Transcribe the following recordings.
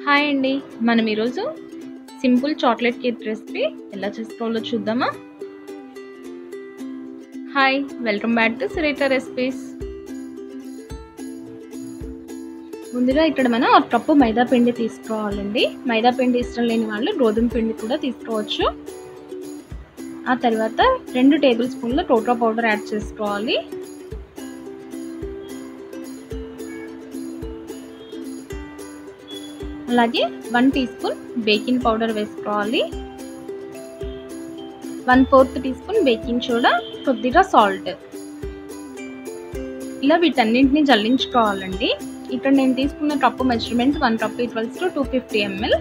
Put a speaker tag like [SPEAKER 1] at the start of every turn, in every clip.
[SPEAKER 1] Hi అండి. మనం ఈరోజు సింపుల్ చాక్లెట్ కేక్ రెసిపీ ఎలా చేసుకోవాలో చూద్దామా? Hi, welcome back to Surekha recipes. ముందుగా ఇక్కడ మనం ఒక కప్పు మైదా పిండి తీసుకోవాలండి. మైదా పిండి ఇష్టం లేని వాళ్ళు గోధుమ పిండి కూడా తీసుకోవచ్చు. ఆ తర్వాత 2 టేబుల్ స్పూన్ల కోకో పౌడర్ యాడ్ చేసుకోవాలి. అలాగే 1 టీ స్పూన్ బేకింగ్ పౌడర్ వేసుకోవాలి. 1/4 టీ స్పూన్ బేకింగ్ సోడా, కొద్దిగా సాల్ట్. ఇలా వీటన్నింటినీ జల్లించుకోవాలండి. ఇక్కడ నేను తీసుకున్న cup measurement 1 cup equals to 250 ml.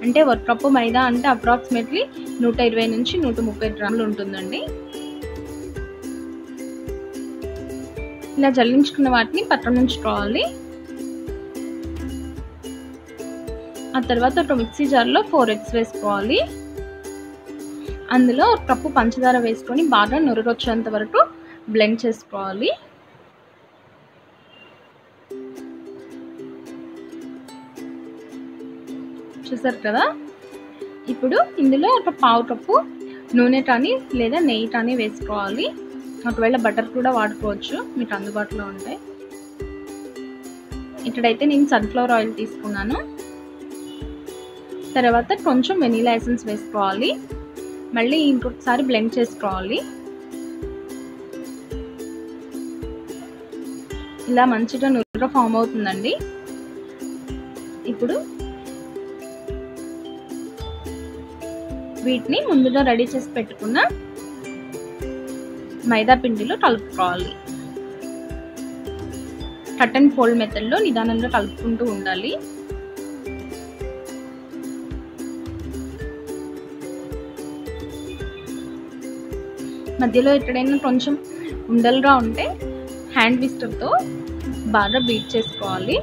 [SPEAKER 1] అంటే 1 కప్పు మైదా అంటే అప్రాక్సిమేట్లీ 120 నుంచి 130 గ్రాములు ఉంటుందండి. ఇలా జల్లించుకున్న వాటిని పక్కన ఉంచుకోవాలి. ఆ తర్వాత ఒక మిక్సీ జార్లో 4 ఎగ్స్ వేసుకోవాలి. అందులో 1 కప్పు పంచదార వేసుకొని బాగా నురగొచ్చేంత వరకు బ్లెండ్ చేసుకోవాలి. చూసారు కదా? ఇప్పుడు ఇందులో ఒక పావు కప్పు నూనె కానీ లేదా నెయ్యి కానీ వేసుకోవాలి. ఒకవేళ బటర్ కూడా వాడుకోవచ్చు, మీకు అందుబాటులో ఉంటాయి. ఇక్కడైతే నేను సన్ఫ్లవర్ ఆయిల్ తీసుకున్నాను. తర్వాత కొంచెం వెనీలా ఎసెన్స్ వేసుకోవాలి. మళ్ళీ ఇంకొకసారి బ్లెండ్ చేసుకోవాలి. ఇలా మంచిగా నురగ ఫామ్ అవుతుందండి. ఇప్పుడు వీటిని ముందుగా రెడీ చేసి పెట్టుకున్న మైదా పిండిలో కలుపుకోవాలి. కట్ అండ్ ఫోల్డ్ మెథడ్లో నిదానంగా కలుపుకుంటూ ఉండాలి. మధ్యలో ఎక్కడైనా కొంచెం ఉండలుగా ఉంటే హ్యాండ్ విస్కర్తో బాగా బీట్ చేసుకోవాలి.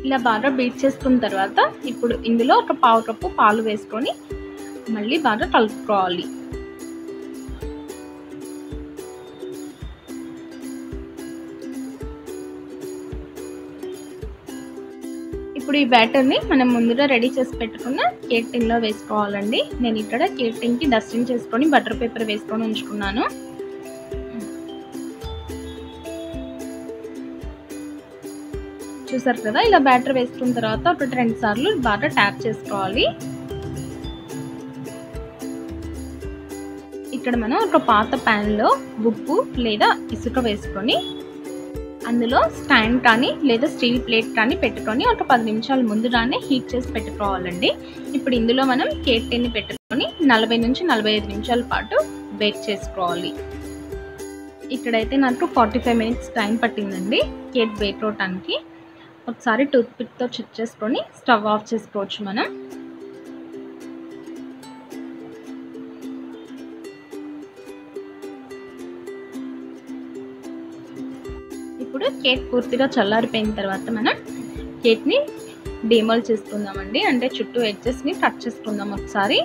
[SPEAKER 1] ఇలా బాగా బీట్ చేసుకున్న తర్వాత ఇప్పుడు ఇందులో ఒక పావు కప్పు పాలు వేసుకొని మళ్ళీ బాగా కలుపుకోవాలి. ఇప్పుడు ఈ బ్యాటర్ని మనం ముందుగా రెడీ చేసి పెట్టుకున్న కేక్ టిన్లో వేసుకోవాలండి. నేను ఇక్కడ కేక్ టిన్కి డస్టింగ్ చేసుకొని బటర్ పేపర్ వేసుకొని ఉంచుకున్నాను. చూసారు కదా? ఇలా బ్యాటర్ వేసుకున్న తర్వాత ఒక 2 సార్లు బాగా ట్యాప్ చేసుకోవాలి. ఇక్కడ మనం ఒక పాత ప్యాన్లో ఉప్పు లేదా ఇసుక వేసుకొని అందులో స్టాండ్ కానీ లేదా స్టీల్ ప్లేట్ కానీ పెట్టుకొని ఒక 10 నిమిషాల ముందుగానే హీట్ చేసి పెట్టుకోవాలండి. ఇప్పుడు ఇందులో మనం కేక్ టిన్ని పెట్టుకొని 40 నుంచి 45 నిమిషాల పాటు బేక్ చేసుకోవాలి. ఇక్కడైతే నాకు 45 మినిట్స్ టైం పట్టిందండి కేక్ బేక్ అవడానికి. ఒకసారి టూత్ పిక్తో చెక్ చేసుకొని స్టవ్ ఆఫ్ చేసుకోవచ్చు మనం. ఇప్పుడు కేక్ పూర్తిగా చల్లారిపోయిన తర్వాత మనం కేక్ని డీమోల్డ్ చేసుకుందామండి. అంటే చుట్టూ ఎడ్జెస్ని కట్ చేసుకుందాం ఒకసారి.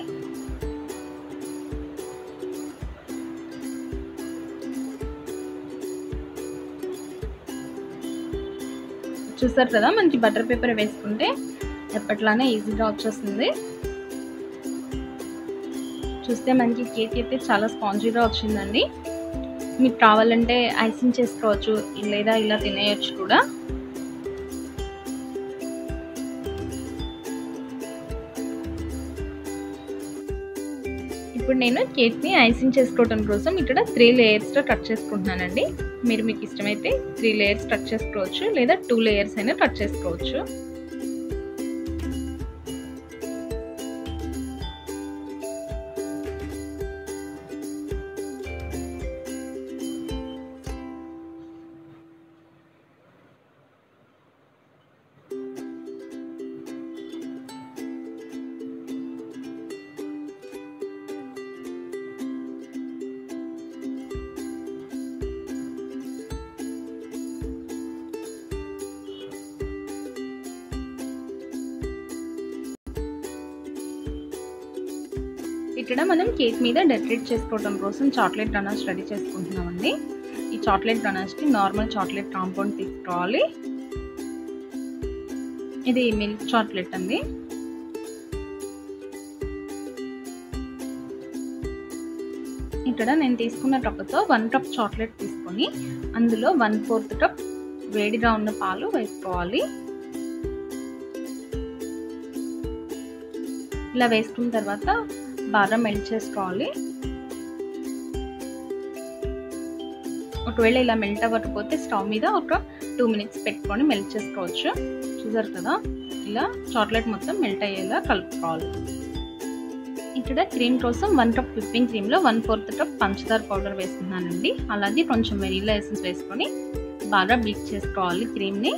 [SPEAKER 1] చూసారు కదా? మనకి బటర్ పేపర్ వేసుకుంటే ఎప్పట్లానే ఈజీగా వచ్చేస్తుంది. చూస్తే మనకి కేక్ అయితే చాలా స్పాంజీగా వచ్చిందండి. మీకు కావాలంటే ఐసింగ్ చేసుకోవచ్చు లేదా ఇలా తినేయచ్చు కూడా. ఇప్పుడు నేను కేక్ని ఐసింగ్ చేసుకోవడం కోసం ఇక్కడ 3 లేయర్స్లో కట్ చేసుకుంటున్నానండి. మీకు ఇష్టమైతే 3 లేయర్స్ కట్ చేసుకోవచ్చు లేదా 2 లేయర్స్ అయినా కట్ చేసుకోవచ్చు. ఇక్కడ మనం కేక్ మీద డెకరేట్ చేసుకోవడం కోసం చాక్లెట్ గనాష్ రెడీ చేసుకుంటున్నామండి. ఈ చాక్లెట్ గనాష్కి నార్మల్ చాక్లెట్ కాంపౌండ్ తీసుకోవాలి. ఇది మిల్క్ చాక్లెట్ అండి. ఇక్కడ నేను తీసుకున్న కప్పుతో 1 కప్ చాక్లెట్ తీసుకొని అందులో 1/4 కప్ వేడిగా ఉన్న పాలు వేసుకోవాలి. ఇలా వేసుకున్న తర్వాత బాగా మెల్ట్ చేసుకోవాలి. ఒకవేళ ఇలా మెల్ట్ అవ్వకపోతే స్టవ్ మీద ఒక 2 మినిట్స్ పెట్టుకొని మెల్ట్ చేసుకోవచ్చు. చూసారు కదా, ఇలా చాక్లెట్ మొత్తం మెల్ట్ అయ్యేలా కలుపుకోవాలి. ఇక్కడ క్రీమ్ కోసం 1 కప్ విప్పింగ్ క్రీమ్లో 1/4 కప్ పంచదార పౌడర్ వేస్తున్నానండి. అలాగే కొంచెం వెనిల్లా ఎసెన్స్ వేసుకొని బాగా బీట్ చేసుకోవాలి క్రీమ్ని.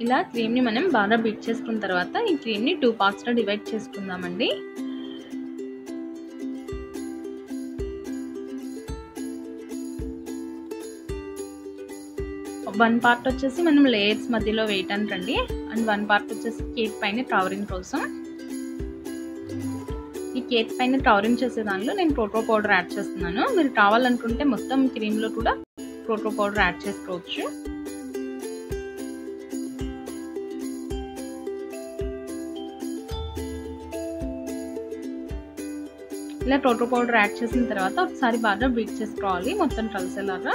[SPEAKER 1] ఇలా క్రీమ్ని మనం బాగా బీట్ చేసుకున్న తర్వాత ఈ క్రీమ్ని 2 పార్ట్స్గా డివైడ్ చేసుకుందామండి. వన్ పార్ట్ వచ్చేసి మనం లేయర్స్ మధ్యలో వేయటానికండి, అండ్ 1 పార్ట్ వచ్చేసి కేక్ పైన కవరింగ్ కోసం. ఈ కేక్ పైన కవరింగ్ చేసే దానిలో నేను కోకో పౌడర్ యాడ్ చేస్తున్నాను. మీరు కావాలనుకుంటే మొత్తం క్రీమ్లో కూడా కోకో పౌడర్ యాడ్ చేసుకోవచ్చు. ఇలా కోకో పౌడర్ యాడ్ చేసిన తర్వాత ఒకసారి బాగా బీట్ చేసుకోవాలి మొత్తం కలిసేలాగా.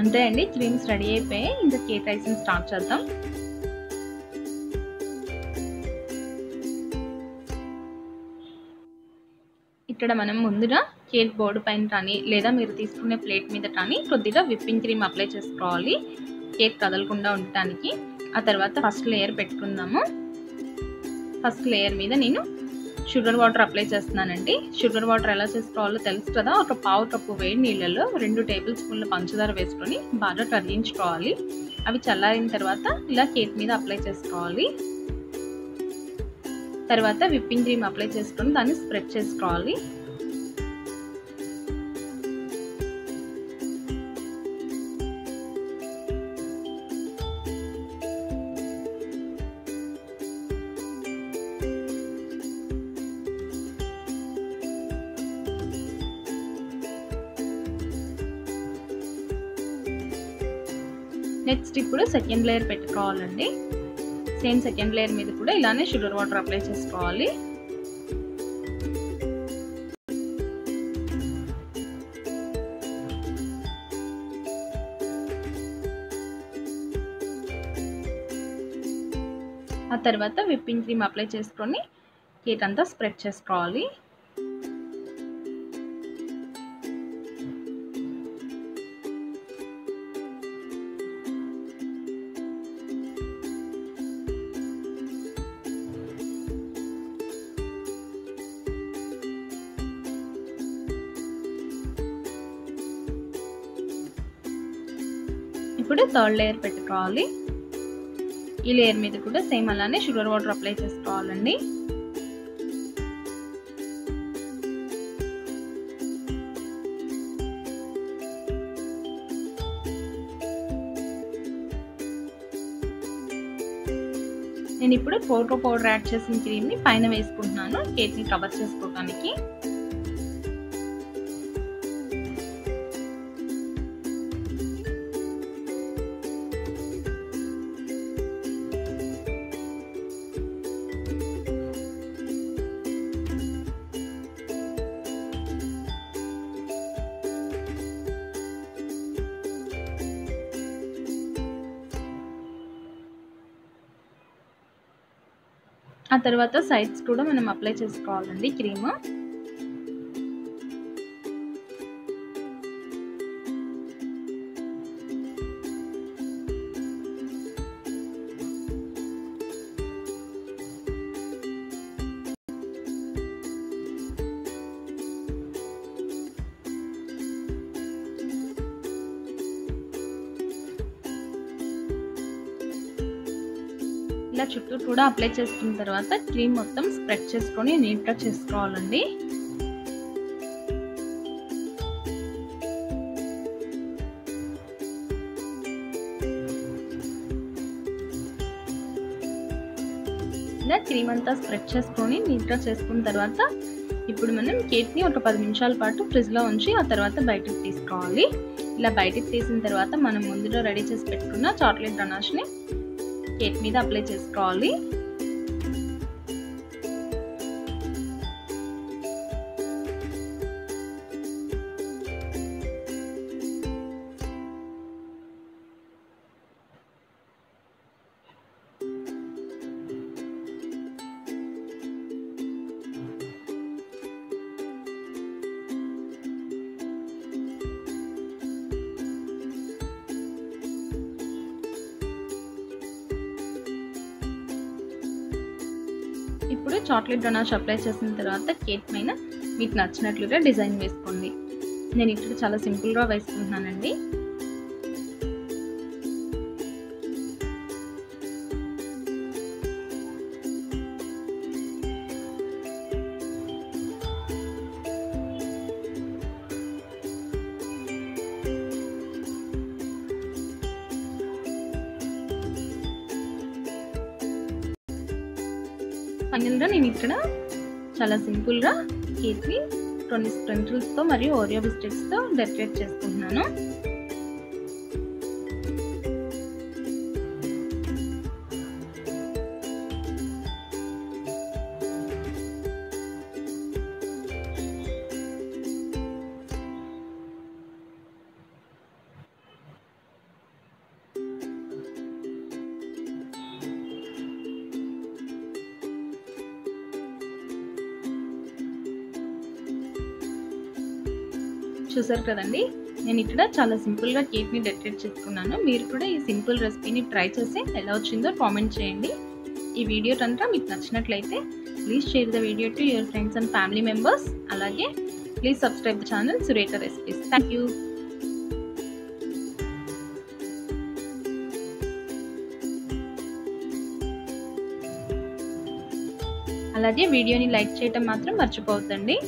[SPEAKER 1] అంతే అండి, క్రీమ్స్ రెడీ అయిపోయాయి. ఇంకా కేక్ ఐసింగ్ స్టార్ట్ చేద్దాం. ఇక్కడ మనం ముందుగా కేక్ బోర్డు పైన కానీ లేదా మీరు తీసుకునే ప్లేట్ మీద కానీ కొద్దిగా విప్పింగ్ క్రీమ్ అప్లై చేసుకోవాలి కేక్ కదలకుండా ఉండటానికి. ఆ తర్వాత ఫస్ట్ లేయర్ పెట్టుకుందాము. ఫస్ట్ లేయర్ మీద నేను షుగర్ వాటర్ అప్లై చేస్తున్నానండి. షుగర్ వాటర్ ఎలా చేసుకోవాలో తెలుసు కదా. ఒక 1/2 కప్పు వేడి నీళ్ళలో 2 టేబుల్ స్పూన్ల పంచదార వేసుకొని బాగా కరిగించుకోవాలి. అవి చల్లారిన తర్వాత ఇలా కేక్ మీద అప్లై చేసుకోవాలి. తర్వాత విప్పింగ్ క్రీమ్ అప్లై చేసుకొని దాన్ని స్ప్రెడ్ చేసుకోవాలి. నెక్స్ట్ ఇప్పుడు సెకండ్ లేయర్ పెట్టుకోవాలండి. సేమ్ సెకండ్ లేయర్ మీద కూడా ఇలానే షుగర్ వాటర్ అప్లై చేసుకోవాలి. ఆ తర్వాత విప్పింగ్ క్రీమ్ అప్లై చేసుకొని కేక్ అంతా స్ప్రెడ్ చేసుకోవాలి. ఇప్పుడు థర్డ్ లేయర్ పెట్టుకోవాలి. ఈ లేయర్ మీద కూడా సేమ్ అలానే షుగర్ వాటర్ అప్లై చేసుకోవాలండి. నేను ఇప్పుడు కోకో పౌడర్ యాడ్ చేసిన క్రీమ్ని పైన వేసుకుంటున్నాను కేక్ని కవర్ చేసుకోవడానికి. ఆ తర్వాత సైడ్స్ కూడా మనం అప్లై చేసుకోవాలండి క్రీమ్. ఇలా చుట్టూ కూడా అప్లై చేసుకున్న తర్వాత క్రీమ్ మొత్తం స్ప్రెడ్ చేసుకొని నీట్గా చేసుకోవాలండి. ఇలా క్రీమ్ అంతా స్ప్రెడ్ చేసుకొని నీట్గా చేసుకున్న తర్వాత ఇప్పుడు మనం కేక్ని ఒక 10 నిమిషాల పాటు ఫ్రిడ్జ్లో ఉంచి ఆ తర్వాత బయటకు తీసుకోవాలి. ఇలా బయటకు తీసిన తర్వాత మనం ముందులో రెడీ చేసి పెట్టుకున్న చాక్లెట్ గనాష్ని కేక్ మీద అప్లై చేసుకోవాలి. ఇప్పుడు చాక్లెట్ గనాష్ అప్లై చేసిన తర్వాత కేక్ పైన మీకు నచ్చినట్లుగా డిజైన్ వేసుకోండి. నేను ఇక్కడ చాలా సింపుల్గా వేసుకుంటున్నానండి. ఫైనల్గా నేను ఇక్కడ చాలా సింపుల్గా కేక్ని కొన్ని స్ప్రింకిల్స్తో మరియు ఓరియో బిస్కెట్స్తో డెకరేట్ చేసుకుంటున్నాను. చూసారు కదండి, నేను ఇక్కడ చాలా సింపుల్గా కేక్ని డెకరేట్ చేసుకున్నాను. మీరు కూడా ఈ సింపుల్ రెసిపీని ట్రై చేసి ఎలా వచ్చిందో కామెంట్ చేయండి. ఈ వీడియో కనుక మీకు నచ్చినట్లయితే please share the video to your friends and family members. అలాగే please subscribe the channel Surekha recipes. Thank you. అలాగే వీడియోని లైక్ చేయటం మాత్రం మర్చిపోవద్దండి.